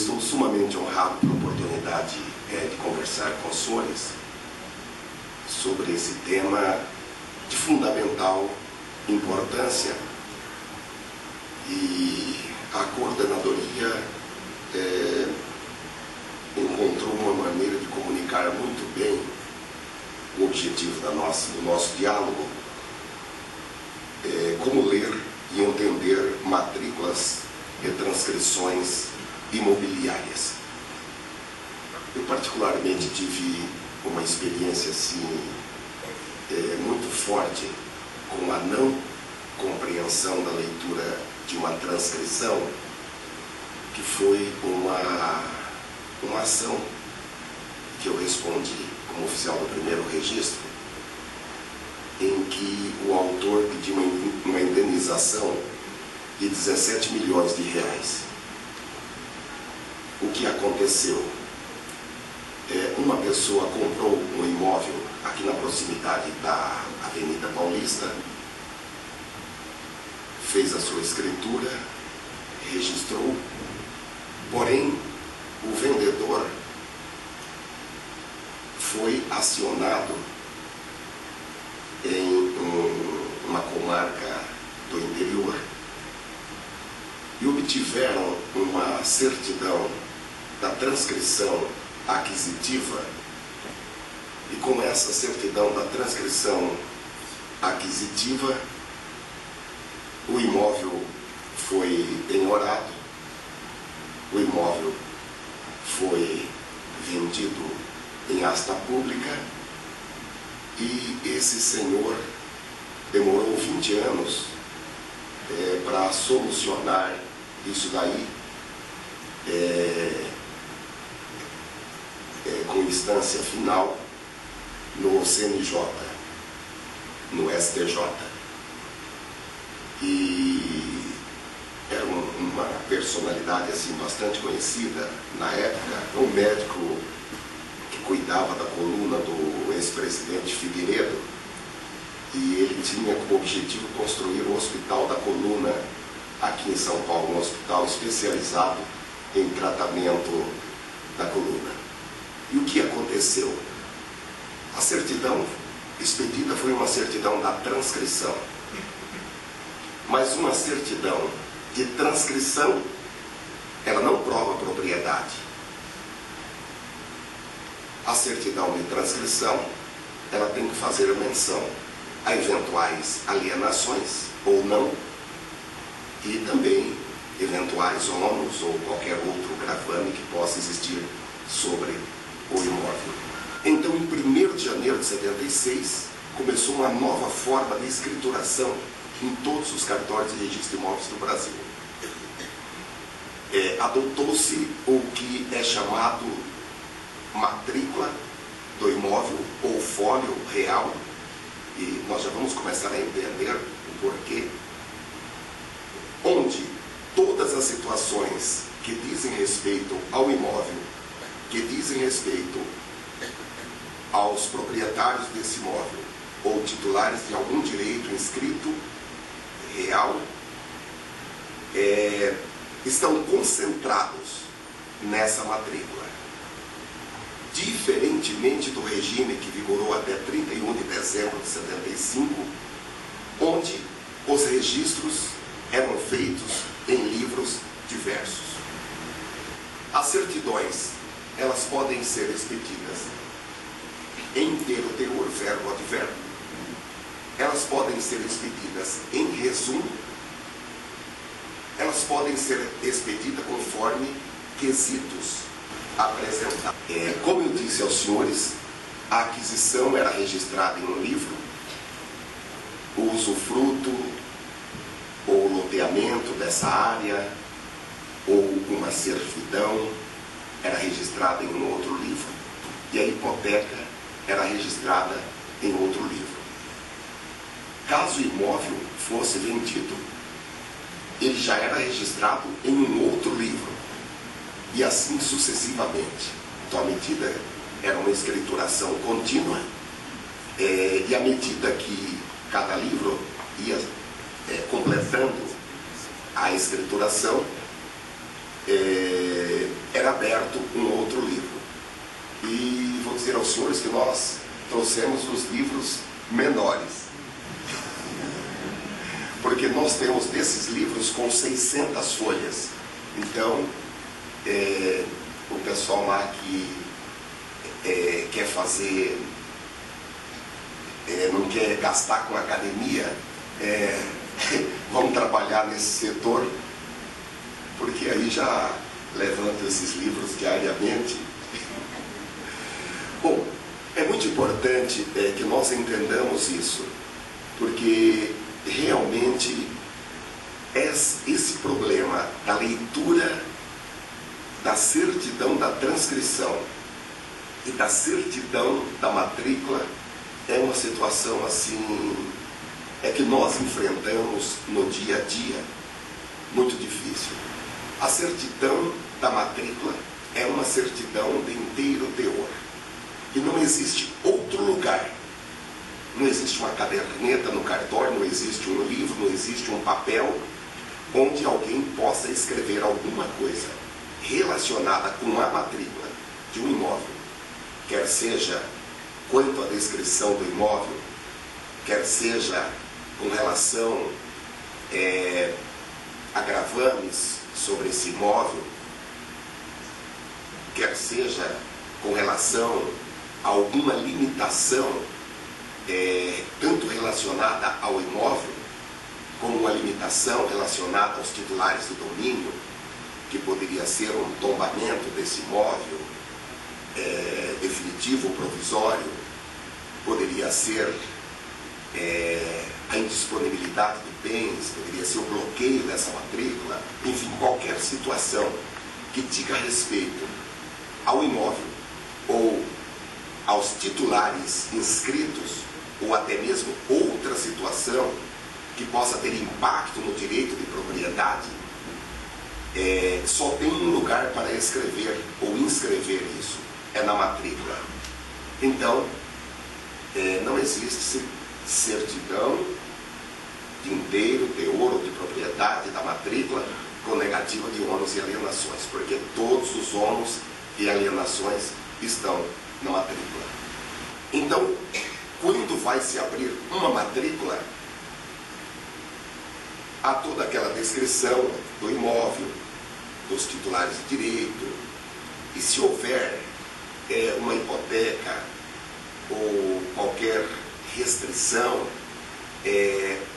estou sumamente honrado pela oportunidade de conversar com os senhores sobre esse tema de fundamental importância, e a coordenadoria encontrou uma maneira de comunicar muito bem o objetivo do nosso diálogo, como ler e entender matrículas e transcrições imobiliárias. Eu particularmente tive uma experiência assim, muito forte com a não compreensão da leitura de uma transcrição, que foi uma ação que eu respondi como oficial do primeiro registro, em que o autor pediu uma indenização de 17 milhões de reais. O que aconteceu? Uma pessoa comprou um imóvel aqui na proximidade da Avenida Paulista, fez a sua escritura, registrou, porém o vendedor foi acionado em uma comarca do interior e obtiveram uma certidão da transcrição aquisitiva, e com essa certidão da transcrição aquisitiva o imóvel foi penhorado, o imóvel foi vendido em asta pública, e esse senhor demorou 20 anos para solucionar isso daí, com instância final no CNJ, no STJ. E era uma personalidade assim bastante conhecida na época, um médico que cuidava da coluna do ex-presidente Figueiredo, e ele tinha como objetivo construir o Hospital da Coluna aqui em São Paulo, um hospital especializado em tratamento da coluna. E o que aconteceu? A certidão expedida foi uma certidão da transcrição, mas uma certidão de transcrição, ela não prova propriedade. A certidão de transcrição, ela tem que fazer menção a eventuais alienações ou não, e também eventuais ônus ou qualquer outro gravame que possa existir sobre o imóvel. Então, em 1º de janeiro de 76, começou uma nova forma de escrituração em todos os cartórios de registro de imóveis do Brasil. Adotou-se o que é chamado matrícula do imóvel ou fólio real, e nós já vamos começar a entender o porquê, onde todas as situações que dizem respeito ao imóvel, que dizem respeito aos proprietários desse imóvel ou titulares de algum direito inscrito real, estão concentrados nessa matrícula. Diferentemente do regime que vigorou até 31 de dezembro de 75, onde os registros eram feitos em livros diversos. As certidões, elas podem ser expedidas em inteiro teor, verbo, advérbio. Elas podem ser expedidas em resumo. Elas podem ser expedidas conforme quesitos apresentados. Como eu disse aos senhores, a aquisição era registrada em um livro, o usufruto ou loteamento dessa área ou uma servidão era registrada em um outro livro, e a hipoteca era registrada em outro livro. Caso o imóvel fosse vendido, ele já era registrado em um outro livro, e assim sucessivamente. Então, à medida, era uma escrituração contínua, e à medida que cada livro ia completando a escrituração, era aberto um outro livro. E vou dizer aos senhores que nós trouxemos os livros menores, porque nós temos desses livros com 600 folhas. Então, o pessoal lá que quer fazer, não quer gastar com academia, vamos trabalhar nesse setor, porque aí já levanto esses livros diariamente. Bom, é muito importante que nós entendamos isso, porque realmente esse problema da leitura, da certidão da transcrição e da certidão da matrícula é uma situação assim, que nós enfrentamos no dia a dia, muito difícil. A certidão da matrícula é uma certidão de inteiro teor. E não existe outro lugar, não existe uma caderneta no cartório, não existe um livro, não existe um papel onde alguém possa escrever alguma coisa relacionada com a matrícula de um imóvel, quer seja quanto à descrição do imóvel, quer seja com relação a gravames sobre esse imóvel, quer seja com relação a alguma limitação, tanto relacionada ao imóvel, como uma limitação relacionada aos titulares do domínio, que poderia ser um tombamento desse imóvel, definitivo ou provisório, poderia ser a indisponibilidade de bens, poderia ser o bloqueio dessa matrícula, enfim, qualquer situação que diga respeito ao imóvel ou aos titulares inscritos, ou até mesmo outra situação que possa ter impacto no direito de propriedade, só tem um lugar para escrever ou inscrever isso, é na matrícula. Então, não existe certidão de inteiro teor ou de propriedade da matrícula com negativa de ônus e alienações, porque todos os ônus e alienações estão na matrícula. Então, quando vai se abrir uma matrícula, há toda aquela descrição do imóvel, dos titulares de direito, e se houver uma hipoteca ou qualquer restrição,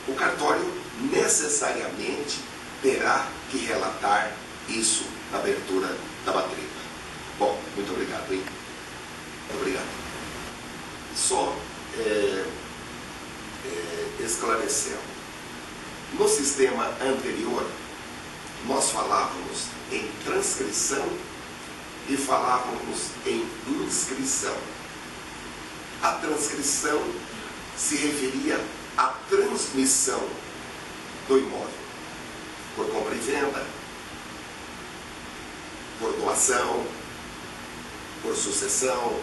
o cartório necessariamente terá que relatar isso na abertura da matrícula. Bom, muito obrigado, hein? Muito obrigado. Só esclarecendo, no sistema anterior nós falávamos em transcrição e falávamos em inscrição. A transcrição se referia à transmissão do imóvel por compra e venda, por doação, por sucessão,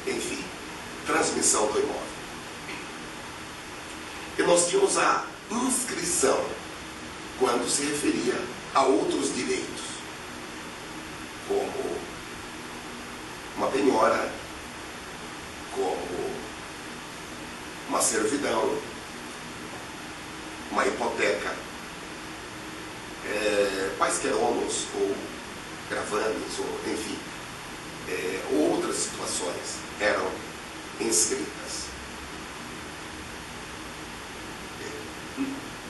enfim, transmissão do imóvel. E nós tínhamos a inscrição, quando se referia a outros direitos, como uma penhora, como uma servidão, uma hipoteca, quaisquer ônus ou gravames, ou enfim, outras situações eram inscritas.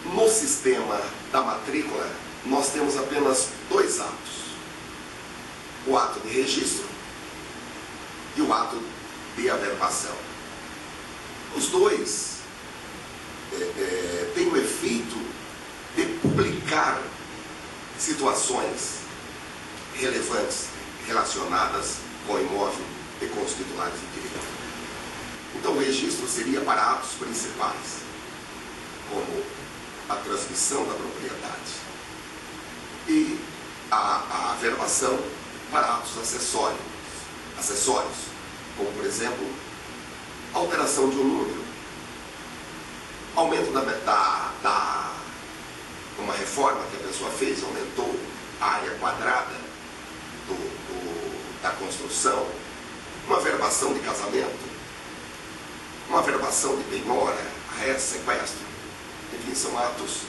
No sistema da matrícula, nós temos apenas dois atos: o ato de registro e o ato de averbação. Os dois têm o efeito de publicar situações relevantes relacionadas com o imóvel e com os titulares de direito. Então, o registro seria para atos principais, como a transmissão da propriedade, e a averbação para atos acessórios, como, por exemplo, alteração de um número, aumento uma reforma que a pessoa fez, aumentou a área quadrada do da construção, uma averbação de casamento, uma averbação de penhora, arresto, sequestro. Enfim, são atos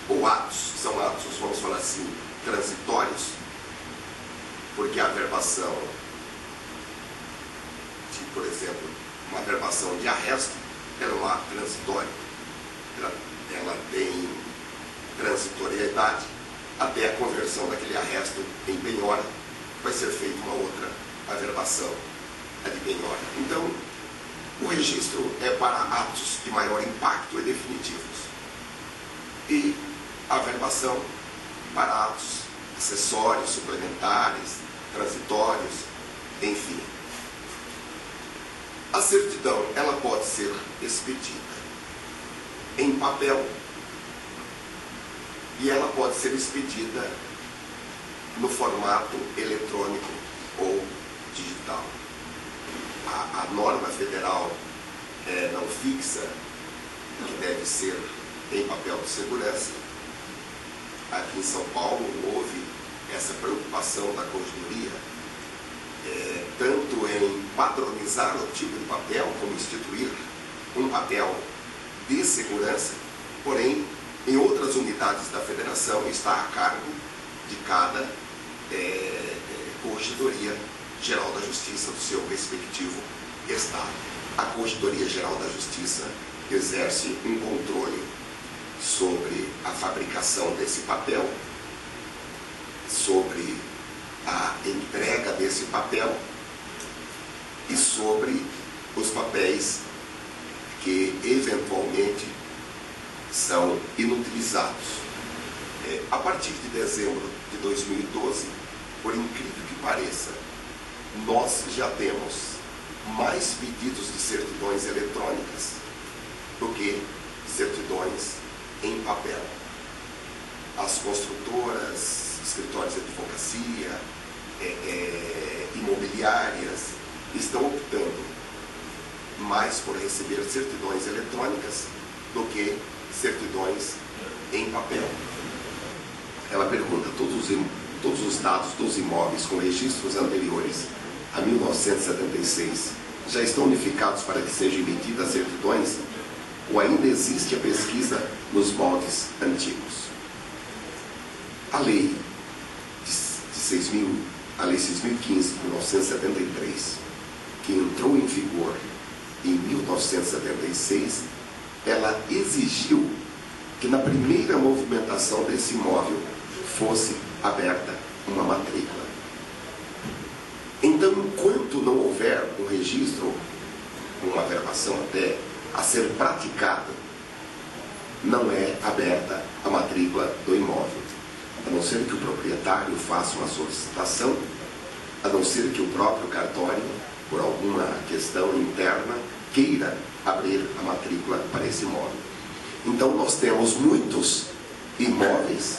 ou atos, são atos, vamos falar assim, transitórios, porque a averbação de, por exemplo, uma averbação de arresto, ela é um ato transitório, ela tem transitoriedade até a conversão daquele arresto em penhora, vai ser feita uma outra averbação, a de penhora. Então, o registro é para atos de maior impacto e definitivos, e a averbação para atos acessórios, suplementares, transitórios, enfim. A certidão, ela pode ser expedida em papel e ela pode ser expedida no formato eletrônico ou digital. A norma federal não fixa que deve ser em papel de segurança. Aqui em São Paulo houve essa preocupação da corregedoria, tanto em padronizar o tipo de papel, como instituir um papel de segurança, porém, em outras unidades da federação está a cargo de cada Corregedoria Geral da Justiça do seu respectivo estado. A Corregedoria Geral da Justiça exerce um controle sobre a fabricação desse papel, sobre a entrega desse papel e sobre os papéis que eventualmente são inutilizados. A partir de dezembro de 2012, por incrível que pareça, nós já temos mais pedidos de certidões eletrônicas do que certidões em papel. As construtoras, escritórios de advocacia, imobiliárias estão optando mais por receber certidões eletrônicas do que certidões em papel. Ela pergunta: todos os dados dos imóveis com registros anteriores a 1976 já estão unificados para que sejam emitidas certidões, ou ainda existe a pesquisa nos moldes antigos? A lei a lei 6.015 de 1973, que entrou em vigor em 1976, ela exigiu que na primeira movimentação desse imóvel fosse aberta uma matrícula. Então, enquanto não houver um registro, uma averbação até a ser praticada, não é aberta a matrícula do imóvel, a não ser que o proprietário faça uma solicitação, a não ser que o próprio cartório, por alguma questão interna, queira abrir a matrícula para esse imóvel. Então, nós temos muitos imóveis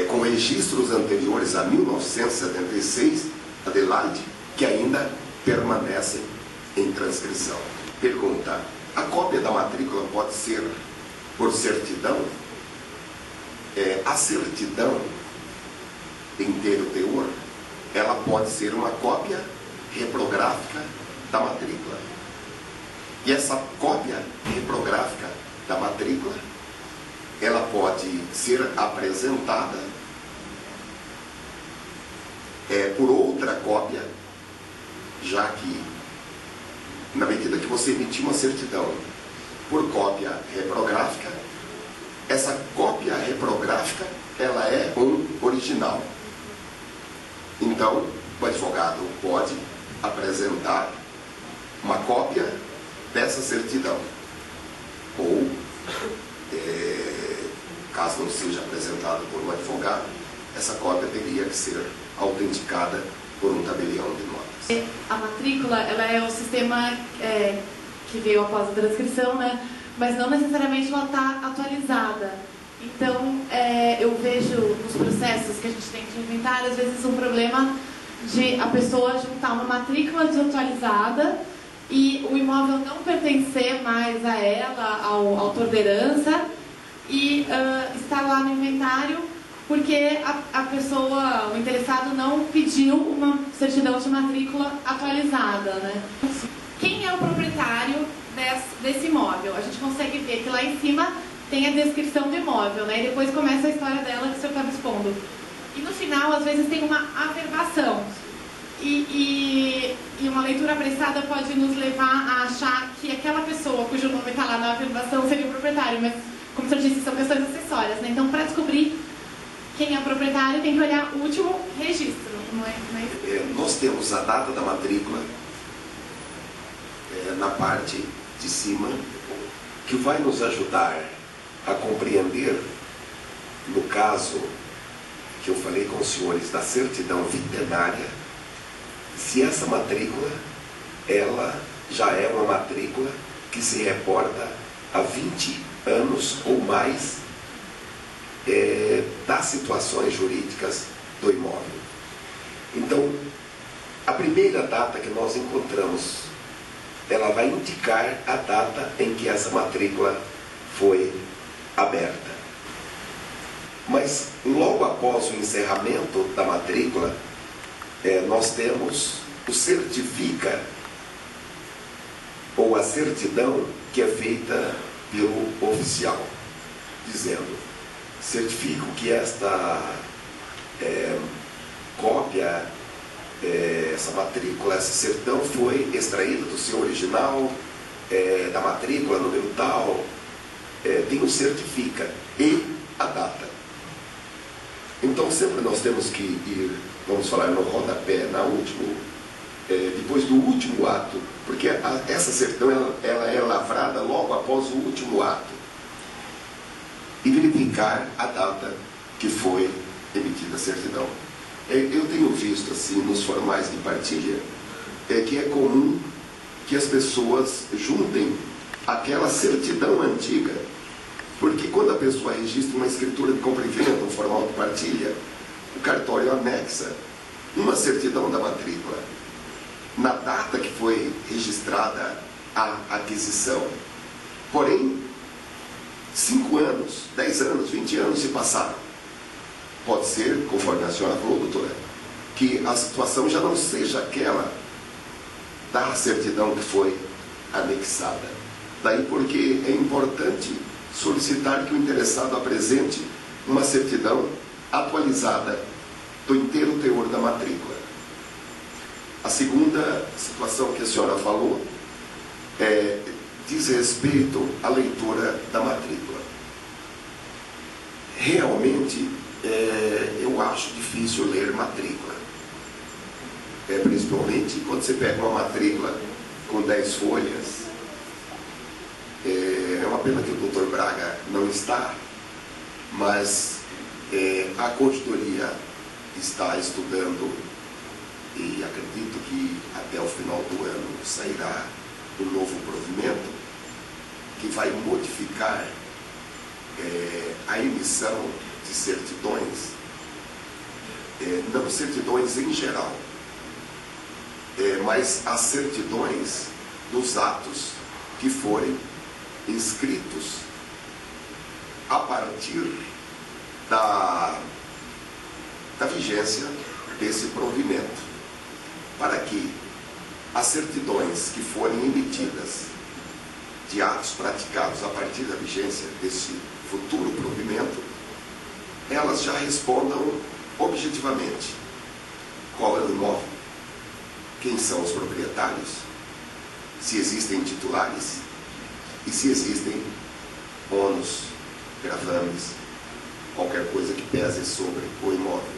com registros anteriores a 1976, Adelaide, que ainda permanecem em transcrição. Pergunta: a cópia da matrícula pode ser por certidão? A certidão, em inteiro teor, ela pode ser uma cópia reprográfica da matrícula. E essa cópia reprográfica da matrícula, ela pode ser apresentada por outra cópia, já que, na medida que você emitir uma certidão por cópia reprográfica, essa cópia reprográfica, ela é um original. Então, o advogado pode apresentar uma cópia dessa certidão, ou, caso não seja apresentado por um advogado, essa cópia teria que ser autenticada por um tabelião de notas. A matrícula, ela é o sistema que veio após a transcrição, né? Mas não necessariamente ela está atualizada. Então, eu vejo nos processos que a gente tem de inventário, às vezes um problema de a pessoa juntar uma matrícula desatualizada e o imóvel não pertencer mais a ela, ao autor da herança, e estar lá no inventário porque a pessoa, o interessado não pediu uma certidão de matrícula atualizada, né? Quem é o proprietário desse imóvel? A gente consegue ver que lá em cima tem a descrição do imóvel, né? E depois começa a história dela que o senhor estava expondo. E no final, às vezes, tem uma averbação. E uma leitura apressada pode nos levar a achar que aquela pessoa cujo nome está lá na averbação seria o proprietário, mas, como o senhor disse, são questões acessórias, né? Então, para descobrir quem é o proprietário, tem que olhar o último registro, não é? Nós temos a data da matrícula na parte de cima, que vai nos ajudar a compreender, no caso que eu falei com os senhores da certidão vitenária, se essa matrícula, ela já é uma matrícula que se reporta há 20 anos ou mais das situações jurídicas do imóvel. Então, a primeira data que nós encontramos, ela vai indicar a data em que essa matrícula foi aberta. Mas logo após o encerramento da matrícula, nós temos o certifica, ou a certidão que é feita pelo oficial, dizendo: certifico que esta cópia, essa matrícula, essa certidão foi extraída do seu original, da matrícula número tal, tem o certifica e a data. Então sempre nós temos que ir, vamos falar no rodapé, depois do último ato, porque essa certidão ela é lavrada logo após o último ato, e verificar a data que foi emitida a certidão. Eu tenho visto assim nos formais de partilha que é comum que as pessoas juntem aquela certidão antiga, porque quando a pessoa registra uma escritura de compra e venda, um formal de partilha, o cartório anexa uma certidão da matrícula na data que foi registrada a aquisição. Porém, 5 anos, 10 anos, 20 anos se passaram. Pode ser, conforme a senhora falou, doutora, que a situação já não seja aquela da certidão que foi anexada. Daí porque é importante solicitar que o interessado apresente uma certidão atualizada do inteiro teor da matrícula. A segunda situação que a senhora falou diz respeito à leitura da matrícula. Realmente, eu acho difícil ler matrícula. Principalmente quando você pega uma matrícula com 10 folhas. É uma pena que o doutor Braga não está, mas a corredoria está estudando e acredito que até o final do ano sairá um novo provimento que vai modificar a emissão de certidões, não certidões em geral, mas as certidões dos atos que forem inscritos a partir da vigência desse provimento, para que as certidões que forem emitidas de atos praticados a partir da vigência desse futuro provimento, elas já respondam objetivamente qual é o imóvel, quem são os proprietários, se existem titulares e se existem ônus, gravames, qualquer coisa que pese sobre o imóvel.